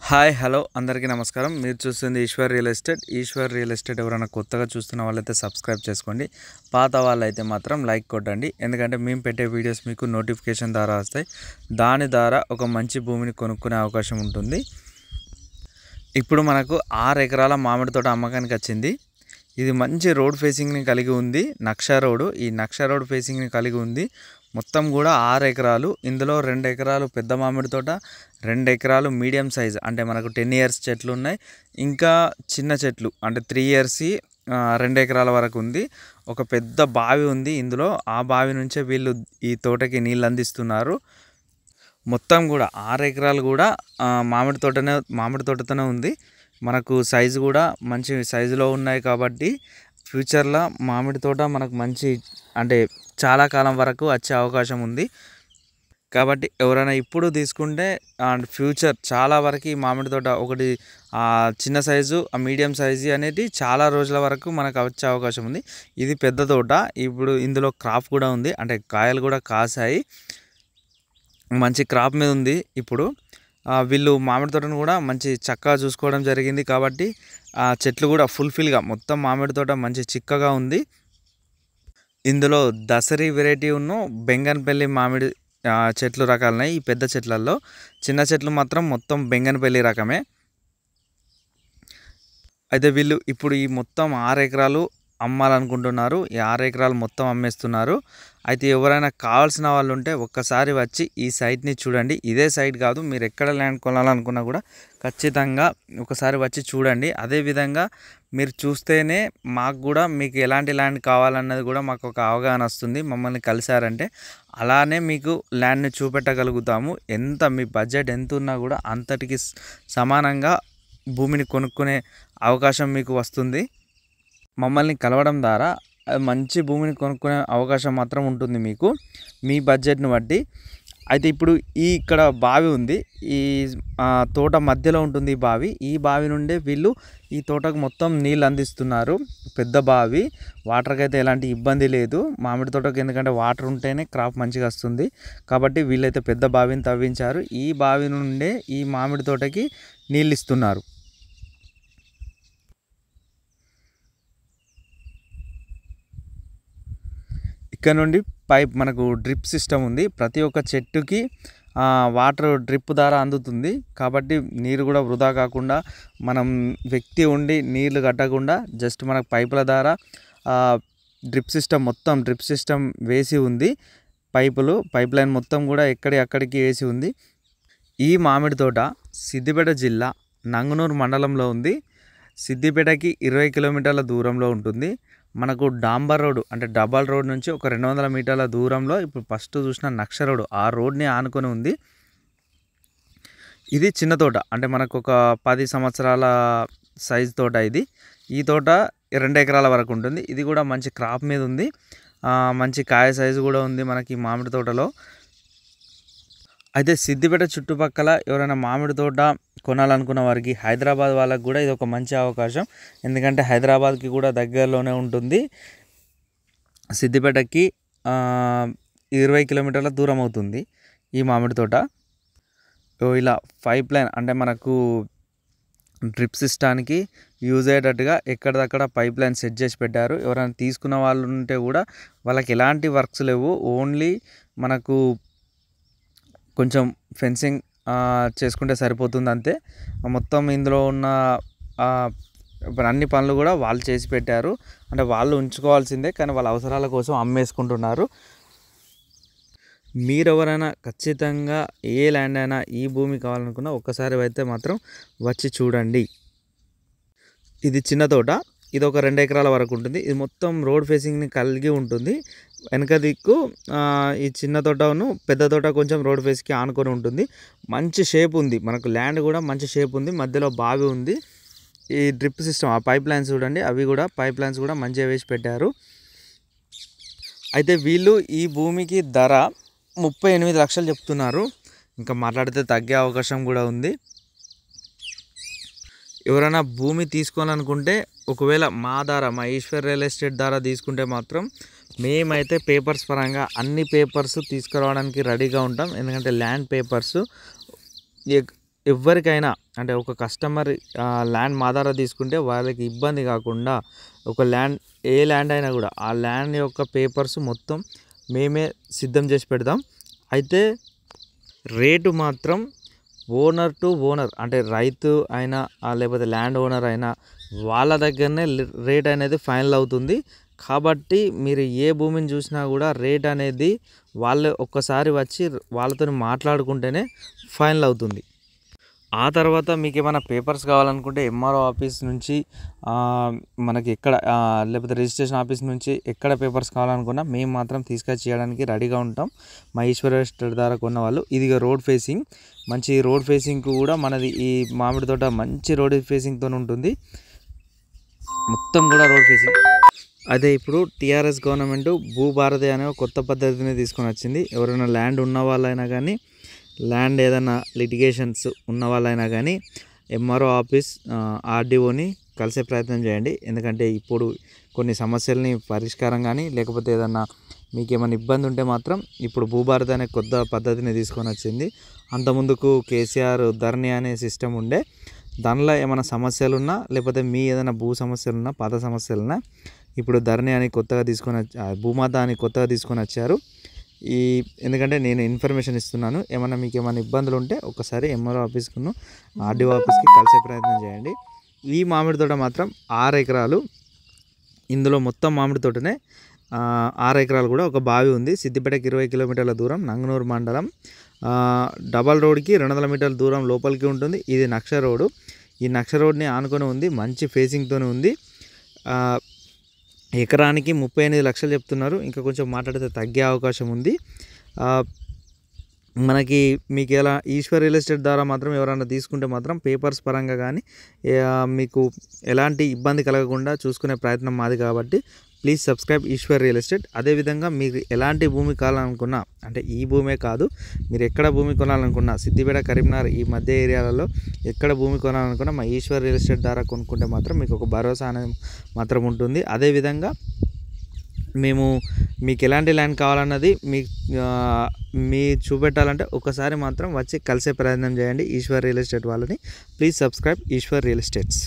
Hi hello అందరికీ నమస్కారం. మీరు చూస్తుంది Eshwar real estate. Eshwar real estate ఎవరైనా కొత్తగా చూస్తున్న వాళ్ళైతే సబ్స్క్రైబ్ చేసుకోండి. పాత వాళ్ళైతే మాత్రం లైక్ కొట్టండి. ఎందుకంటే మేము పెట్టే వీడియోస్ మీకు నోటిఫికేషన్ ద్వారా వస్తాయి. దాని ద్వారా ఒక మంచి భూమిని కొనుక్కునే అవకాశం ఉంటుంది. ఇప్పుడు మనకు 6 ఎకరాల మామిడి తోట అమ్మకానికి వచ్చింది. ఇది మంచి రోడ్ ఫేసింగ్ని కలిగి ఉంది. నక్ష రోడ్, ఈ నక్ష రోడ్ ఫేసింగ్ని కలిగి ఉంది. మొత్తం కూడా 6 ఎకరాలు. ఇందులో 2 ఎకరాలు పెద్ద మామిడి తోట, 2 ఎకరాలు మీడియం సైజ్ అంటే మనకు 10 ఇయర్స్ చెట్లు ఉన్నాయి. ఇంకా చిన్న చెట్లు అంటే 3 ఇయర్స్ 2 ఎకరాల వరకు ఉంది. ఒక పెద్ద బావి ఉంది ఇందులో. ఆ బావి నుంచే వీళ్ళు ఈ తోటకి నీళ్ళు అందిస్తున్నారు. మొత్తం కూడా 6 ఎకరాలు కూడా మామిడి తోటతోనే ఉంది. మనకు సైజు కూడా మంచి సైజులో ఉన్నాయి కాబట్టి ఫ్యూచర్లో మామిడి తోట మనకు మంచి అంటే చాలా కాలం వరకు వచ్చే అవకాశం ఉంది. కాబట్టి ఎవరైనా ఇప్పుడు తీసుకుంటే అండ్ ఫ్యూచర్ చాలా వరకు ఈ మామిడి తోట ఒకటి చిన్న సైజు మీడియం సైజు అనేది చాలా రోజుల వరకు మనకు వచ్చే అవకాశం ఉంది. ఇది పెద్ద తోట. ఇప్పుడు ఇందులో క్రాప్ కూడా ఉంది, అంటే కాయలు కూడా కాసాయి, మంచి క్రాప్ మీద ఉంది. ఇప్పుడు వీళ్ళు మామిడి తోటను కూడా మంచి చక్కగా చూసుకోవడం జరిగింది కాబట్టి చెట్లు కూడా ఫుల్ఫిల్గా మొత్తం మామిడి తోట మంచి చిక్కగా ఉంది. ఇందులో దసరి వెరైటీ బెంగన్పల్లి మామిడి చెట్లు రకాలున్నాయి. ఈ పెద్ద చెట్లలో చిన్న చెట్లు మాత్రం మొత్తం బెంగన్పల్లి రకమే. అయితే వీళ్ళు ఇప్పుడు ఈ మొత్తం 6 ఎకరాలు అమ్మాలనుకుంటున్నారు. ఈ 6 ఎకరాలు మొత్తం అమ్మేస్తున్నారు. అయితే ఎవరైనా కావాల్సిన వాళ్ళు ఉంటే ఒక్కసారి వచ్చి ఈ సైట్ని చూడండి. ఇదే సైట్ కాదు, మీరు ఎక్కడ ల్యాండ్ కొనాలనుకున్నా కూడా ఖచ్చితంగా ఒకసారి వచ్చి చూడండి. అదేవిధంగా మీరు చూస్తేనే మాకు కూడా మీకు ఎలాంటి ల్యాండ్ కావాలన్నది కూడా మాకు ఒక అవగాహన వస్తుంది. మమ్మల్ని కలిశారంటే అలానే మీకు ల్యాండ్ని చూపెట్టగలుగుతాము. ఎంత మీ బడ్జెట్ ఎంత ఉన్నా కూడా అంతటికి సమానంగా భూమిని కొనుక్కునే అవకాశం మీకు వస్తుంది. మమ్మల్ని కలవడం ద్వారా మంచి భూమిని కొనుక్కునే అవకాశం మాత్రం ఉంటుంది మీకు, మీ బడ్జెట్ని బట్టి. అయితే ఇప్పుడు ఇక్కడ బావి ఉంది, ఈ తోట మధ్యలో ఉంటుంది ఈ బావి. ఈ బావి నుండే వీళ్ళు ఈ తోటకు మొత్తం నీళ్ళు అందిస్తున్నారు. పెద్ద బావి, వాటర్కి అయితే ఎలాంటి ఇబ్బంది లేదు మామిడి తోటకు, ఎందుకంటే వాటర్ ఉంటేనే క్రాప్ మంచిగా వస్తుంది. కాబట్టి వీళ్ళైతే పెద్ద బావిని తవ్వించారు. ఈ బావి నుండే ఈ మామిడి తోటకి నీళ్ళు ఇస్తున్నారు. ఇక్కడ నుండి పైప్ మనకు డ్రిప్ సిస్టమ్ ఉంది. ప్రతి ఒక్క చెట్టుకి వాటర్ డ్రిప్ ద్వారా అందుతుంది. కాబట్టి నీరు కూడా వృధా కాకుండా, మనం వ్యక్తి ఉండి నీళ్లు కట్టకుండా జస్ట్ మనకు పైపుల ద్వారా మొత్తం డ్రిప్ సిస్టమ్ వేసి ఉంది. పైప్ లైన్ మొత్తం కూడా అక్కడికి వేసి ఉంది. ఈ మామిడి తోట సిద్దిపేట జిల్లా నంగనూరు మండలంలో ఉంది. సిద్దిపేటకి 20 కిలోమీటర్ల దూరంలో ఉంటుంది. మనకు డాంబర్ రోడ్ అంటే డబల్ రోడ్ నుంచి ఒక 200 మీటర్ల దూరంలో ఇప్పుడు ఫస్ట్ చూసిన నక్ష రోడ్, ఆ రోడ్ని ఆనుకొని ఉంది. ఇది చిన్న తోట, అంటే మనకు ఒక 10 సంవత్సరాల సైజు తోట ఇది. ఈ తోట 2 ఎకరాల వరకు ఉంటుంది. ఇది కూడా మంచి క్రాప్ మీద ఉంది, మంచి కాయ సైజు కూడా ఉంది మనకి మామిడి తోటలో. అయితే సిద్దిపేట చుట్టుపక్కల ఎవరైనా మామిడి తోట కొనాలనుకున్న వారికి, హైదరాబాద్ వాళ్ళకి కూడా ఇది ఒక మంచి అవకాశం. ఎందుకంటే హైదరాబాద్కి కూడా దగ్గరలోనే ఉంటుంది. సిద్దిపేటకి 20 కిలోమీటర్ల దూరం అవుతుంది ఈ మామిడి తోట. ఇలా పైప్ లైన్ అంటే మనకు డ్రిప్ సిస్టానికి యూజ్ అయ్యేటట్టుగా ఎక్కడిదక్కడ పైప్ లైన్ సెట్ చేసి పెట్టారు. ఎవరైనా తీసుకున్న వాళ్ళు ఉంటే కూడా వాళ్ళకి ఎలాంటి వర్క్స్ లేవు, ఓన్లీ మనకు కొంచెం ఫెన్సింగ్ చేసుకుంటే సరిపోతుంది అంతే. మొత్తం ఇందులో ఉన్న అన్ని పనులు కూడా వాళ్ళు చేసి పెట్టారు. అంటే వాళ్ళు ఉంచుకోవాల్సిందే, కానీ వాళ్ళ అవసరాల కోసం అమ్మేసుకుంటున్నారు. మీరెవరైనా ఖచ్చితంగా ఏ ల్యాండ్ అయినా ఈ భూమి కావాలనుకున్నా ఒక్కసారి అయితే మాత్రం వచ్చి చూడండి. ఇది చిన్న తోట, ఇది ఒక 2 ఎకరాల వరకు ఉంటుంది. ఇది మొత్తం రోడ్ ఫేసింగ్ని కలిగి ఉంటుంది. వెనక దిక్కు ఈ చిన్న తోటను పెద్ద తోట కొంచెం రోడ్ ఫేస్కి ఆనుకొని ఉంటుంది. మంచి షేప్ ఉంది, మనకు ల్యాండ్ కూడా మంచి షేప్ ఉంది. మధ్యలో బావి ఉంది. ఈ డ్రిప్ సిస్టమ్ పైప్ లైన్స్ చూడండి, పైప్ లైన్స్ కూడా మంచిగా వేసి పెట్టారు. అయితే వీళ్ళు ఈ భూమికి ధర 38 లక్షలు చెప్తున్నారు. ఇంకా మాట్లాడితే తగ్గే అవకాశం కూడా ఉంది. ఎవరైనా భూమి తీసుకోవాలనుకుంటే ఒకవేళ మా ఈశ్వర్ రియల్ ఎస్టేట్ ద్వారా తీసుకుంటే మాత్రం మేమైతే పేపర్స్ పరంగా అన్ని పేపర్స్ తీసుకురావడానికి రెడీగా ఉంటాం. ఎందుకంటే ల్యాండ్ పేపర్స్ ఎవరికైనా అంటే ఒక కస్టమర్ ల్యాండ్ మా ద్వారా తీసుకుంటే వాళ్ళకి ఇబ్బంది కాకుండా ఒక ల్యాండ్ ఏ ల్యాండ్ అయినా కూడా ఆ ల్యాండ్ యొక్క పేపర్స్ మొత్తం మేమే సిద్ధం చేసి పెడతాం. అయితే రేటు మాత్రం ఓనర్ టు ఓనర్ అంటే రైతు అయినా లేకపోతే ల్యాండ్ ఓనర్ అయినా వాళ్ళ దగ్గరనే రేట్ అనేది ఫైనల్ అవుతుంది. కాబట్టి మీరు ఏ భూమిని చూసినా కూడా రేట్ అనేది వాళ్ళు ఒక్కసారి వచ్చి వాళ్ళతో మాట్లాడుకుంటేనే ఫైనల్ అవుతుంది. ఆ తర్వాత మీకు ఏమైనా పేపర్స్ కావాలనుకుంటే ఎంఆర్ఓ ఆఫీస్ నుంచి మనకి ఎక్కడ లేకపోతే రిజిస్ట్రేషన్ ఆఫీస్ నుంచి ఎక్కడ పేపర్స్ కావాలనుకున్నా మేము మాత్రం తీసుకొచ్చి చేయడానికి రెడీగా ఉంటాం. మా ఈశ్వర్ ఎస్టేట్ ద్వారా కొన్న వాళ్ళు. ఇది రోడ్ ఫేసింగ్, మంచి రోడ్ ఫేసింగ్కు కూడా మనది ఈ మామిడి తోట మంచి రోడ్ ఫేసింగ్తో ఉంటుంది, మొత్తం కూడా రోడ్ ఫేసింగ్. అదే ఇప్పుడు టీఆర్ఎస్ గవర్నమెంట్ భూభారతి అనే కొత్త పద్ధతిని తీసుకొని వచ్చింది. ఎవరైనా ల్యాండ్ ఉన్న వాళ్ళైనా కానీ ల్యాండ్ ఏదైనా లిటిగేషన్స్ ఉన్న వాళ్ళైనా కానీ ఎంఆర్ఓ ఆఫీస్ ఆర్డీఓని కలిసే ప్రయత్నం చేయండి. ఎందుకంటే ఇప్పుడు కొన్ని సమస్యల్ని పరిష్కారం కానీ లేకపోతే ఏదన్నా మీకు ఏమైనా ఇబ్బంది ఉంటే మాత్రం ఇప్పుడు భూభారతి అనే కొత్త పద్ధతిని తీసుకొని వచ్చింది. అంతకుముందుకు కేసీఆర్ ధరణి అనే సిస్టమ్ ఉండే, దానిలో ఏమైనా సమస్యలు ఉన్నా లేకపోతే మీ ఏదైనా భూ సమస్యలున్నా పాత సమస్యలున్నా ఇప్పుడు ధరణి అని కొత్తగా తీసుకొని భూమాత అని కొత్తగా తీసుకొని వచ్చారు. ఎందుకంటే నేను ఇన్ఫర్మేషన్ ఇస్తున్నాను. ఏమైనా మీకు ఏమైనా ఇబ్బందులు ఉంటే ఒకసారి ఎంఆర్ఓ ఆఫీస్కును ఆర్డీఓ ఆఫీస్కి కలిసే ప్రయత్నం చేయండి. ఈ మామిడి తోట మాత్రం 6 ఎకరాలు. ఇందులో మొత్తం మామిడి తోటనే 6 ఎకరాలు కూడా ఒక బావి ఉంది. సిద్దిపేటకి 20 కిలోమీటర్ల దూరం, నంగనూరు మండలం. డబల్ రోడ్కి 200 మీటర్ల దూరం లోపలికి ఉంటుంది. ఇది నక్ష రోడ్డు. ఈ నక్ష రోడ్ని ఆనుకొని ఉంది, మంచి ఫేసింగ్తోనే ఉంది. ఎకరానికి 38 లక్షలు చెప్తున్నారు. ఇంకా కొంచెం మాట్లాడితే తగ్గే అవకాశం ఉంది. మనకి మీకు ఎలా ఈశ్వర్ రియల్ ఎస్టేట్ ద్వారా మాత్రం ఎవరైనా తీసుకుంటే మాత్రం పేపర్స్ పరంగా కానీ మీకు ఎలాంటి ఇబ్బంది కలగకుండా చూసుకునే ప్రయత్నం మాది. కాబట్టి please subscribe Eshwar real estate. అదేవిధంగా మీరు ఎలాంటి భూమి కావాలనుకున్నా, అంటే ఈ భూమే కాదు, మీరు ఎక్కడ భూమి కొనాలనుకున్నా సిద్దిపేట, కరీంనగర్ ఈ మధ్య ఏరియాలలో ఎక్కడ భూమి కొనాలనుకున్నా మా ఈశ్వర్ రియల్ ఎస్టేట్ ద్వారా కొనుక్కుంటే మాత్రం మీకు ఒక భరోసా అనేది మాత్రం ఉంటుంది. అదేవిధంగా మేము మీకు ఎలాంటి ల్యాండ్ కావాలన్నది మీ చూపెట్టాలంటే ఒకసారి మాత్రం వచ్చి కలిసే ప్రయత్నం చేయండి ఈశ్వర్ రియల్ ఎస్టేట్ వాళ్ళని. Please subscribe Eshwar real estates.